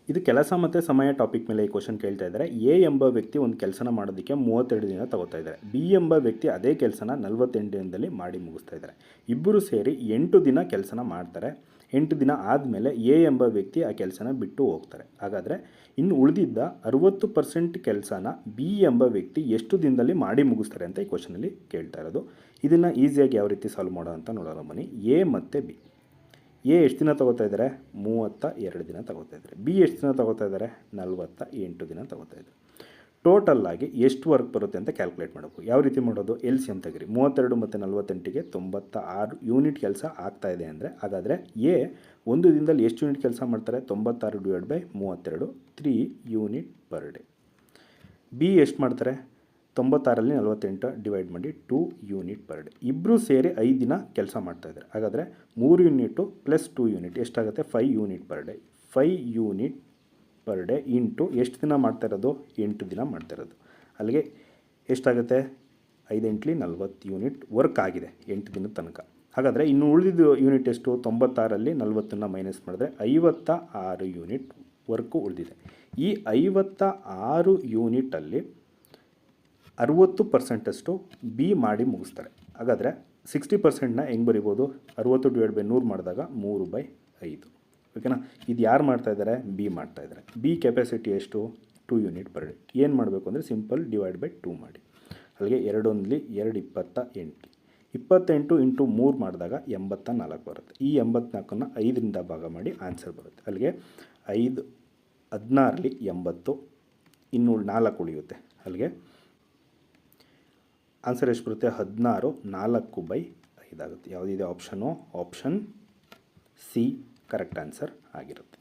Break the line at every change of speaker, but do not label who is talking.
ಇದು ಕೆಲಸ ಮತ್ತು ಸಮಯ ಟಾಪಿಕ್ ಮೇಲೆ ಈ ಕ್ವಶನ್ ಕೇಳ್ತಾ ಇದ್ದಾರೆ. ಎ ಎಂಬ ವ್ಯಕ್ತಿ ಒಂದು ಕೆಲಸನ ಮಾಡೋದಕ್ಕೆ 32 ದಿನ ತಗೋತಾ ಇದ್ದಾರೆ. ಬಿ ಎಂಬ ವ್ಯಕ್ತಿ ಅದೇ ಕೆಲಸನ 48 ದಿನದಲ್ಲಿ ಮಾಡಿ ಮುಗಿಸ್ತಾ ಇದ್ದಾರೆ. ಇಬ್ಬರು ಸೇರಿ 8 ದಿನ ಕೆಲಸನ ಮಾಡ್ತಾರೆ. 8 ದಿನ ಆದಮೇಲೆ ಎ ಎಂಬ ವ್ಯಕ್ತಿ ಆ ಕೆಲಸನ ಬಿಟ್ಟು ಹೋಗ್ತಾರೆ. ಹಾಗಾದರೆ ಇನ್ನು ಉಳಿದಿದ್ದ 60% ಕೆಲಸನ ಬಿ ಎಂಬ ವ್ಯಕ್ತಿ ಎಷ್ಟು ದಿನದಲ್ಲಿ ಮಾಡಿ ಮುಗಿಸ್ತಾರೆ ಅಂತ ಈ ಕ್ವಶನಲ್ಲಿ ಕೇಳ್ತಾ ಇರೋದು. ಇದನ್ನು ಈಸಿಯಾಗಿ ಯಾವ ರೀತಿ ಸಾಲ್ವ್ ಮಾಡೋ ಅಂತ ನೋಡೋಣ ಬನ್ನಿ. ಎ ಮತ್ತು ಬಿ. ಎ ಎಷ್ಟು ದಿನ ತಗೋತಾ ಇದ್ದಾರೆ? 32 ದಿನ ತಗೋತಾ ಇದ್ದಾರೆ. ಬಿ ಎಷ್ಟು ದಿನ ತಗೋತಾ ಇದ್ದಾರೆ? 48 ದಿನ ತಗೋತಾ ಇದ್ದಾರೆ. ಟೋಟಲ್ಲಾಗಿ ಎಷ್ಟು ವರ್ಕ್ ಬರುತ್ತೆ ಅಂತ ಕ್ಯಾಲ್ಕುಲೇಟ್ ಮಾಡಬೇಕು. ಯಾವ ರೀತಿ ಮಾಡೋದು? ಎಲ್ ಸಿ ಎಮ್ ತೆಗಿರಿ. 32 ಮತ್ತು 48ಗೆ 96 ಯೂನಿಟ್ ಕೆಲಸ ಆಗ್ತಾಯಿದೆ ಅಂದರೆ ಹಾಗಾದರೆ ಎ ಒಂದು ದಿನದಲ್ಲಿ ಎಷ್ಟು ಯೂನಿಟ್ ಕೆಲಸ ಮಾಡ್ತಾರೆ? 96/32 3 ಯೂನಿಟ್ ಪರ್ ಡೇ. ಬಿ ಎಷ್ಟು ಮಾಡ್ತಾರೆ? 96ರಲ್ಲಿ 48 ಡಿವೈಡ್ ಮಾಡಿ 2 ಯೂನಿಟ್ ಪರ್ ಡೇ. ಇಬ್ಬರು ಸೇರಿ 5 ದಿನ ಕೆಲಸ ಮಾಡ್ತಾಯಿದ್ದಾರೆ. ಹಾಗಾದರೆ 3 ಯೂನಿಟು ಪ್ಲಸ್ 2 ಯೂನಿಟ್ ಎಷ್ಟಾಗುತ್ತೆ? 5 unit per day. 5 unit per day into ಎಷ್ಟು ದಿನ ಮಾಡ್ತಾ ಇರೋದು? 8 ದಿನ ಮಾಡ್ತಾ ಇರೋದು. ಅಲ್ಲಿಗೆ ಎಷ್ಟಾಗುತ್ತೆ? 5 8 40 ಯೂನಿಟ್ ವರ್ಕ್ ಆಗಿದೆ 8 ದಿನದ ತನಕ. ಹಾಗಾದರೆ ಇನ್ನು ಉಳಿದಿದ್ದು ಯೂನಿಟ್ ಎಷ್ಟು? 96ರಲ್ಲಿ 40ನ್ನು ಮೈನಸ್ ಮಾಡಿದ್ರೆ 56 ಯೂನಿಟ್ ವರ್ಕು ಉಳಿದಿದೆ. ಈ 56 ಯೂನಿಟಲ್ಲಿ 60% ಬಿ ಮಾಡಿ ಮುಗಿಸ್ತಾರೆ. ಹಾಗಾದರೆ 60%ನ ಹೆಂಗೆ ಬರಿಬೋದು? 60/100 ಮಾಡಿದಾಗ 3/5. ಓಕೆನಾ? ಇದು ಯಾರು ಮಾಡ್ತಾಯಿದ್ದಾರೆ? ಬಿ ಮಾಡ್ತಾಯಿದ್ದಾರೆ. ಬಿ ಕೆಪಾಸಿಟಿ ಎಷ್ಟು? 2 ಯೂನಿಟ್ ಪರ್ ಡೇ. ಏನು ಮಾಡಬೇಕು ಅಂದರೆ ಸಿಂಪಲ್ ಡಿವೈಡ್ ಬೈ 2 ಮಾಡಿ. ಅಲ್ಲಿಗೆ 2 1 2 28. 28 ಇಂಟು 3 ಮಾಡಿದಾಗ 84 ಬರುತ್ತೆ. ಈ 84ನ್ನು 5ರಿಂದ ಭಾಗ ಮಾಡಿ ಆನ್ಸರ್ ಬರುತ್ತೆ. ಅಲ್ಲಿಗೆ 5 16ರಲ್ಲಿ 80 ಇನ್ನೂ 4 ಉಳಿಯುತ್ತೆ. ಅಲ್ಲಿಗೆ ಆನ್ಸರ್ ಎಷ್ಟು ಬರುತ್ತೆ? 16 4/5 ಆಗುತ್ತೆ. ಯಾವುದಿದೆ option? Option C correct answer ಆಗಿರುತ್ತೆ.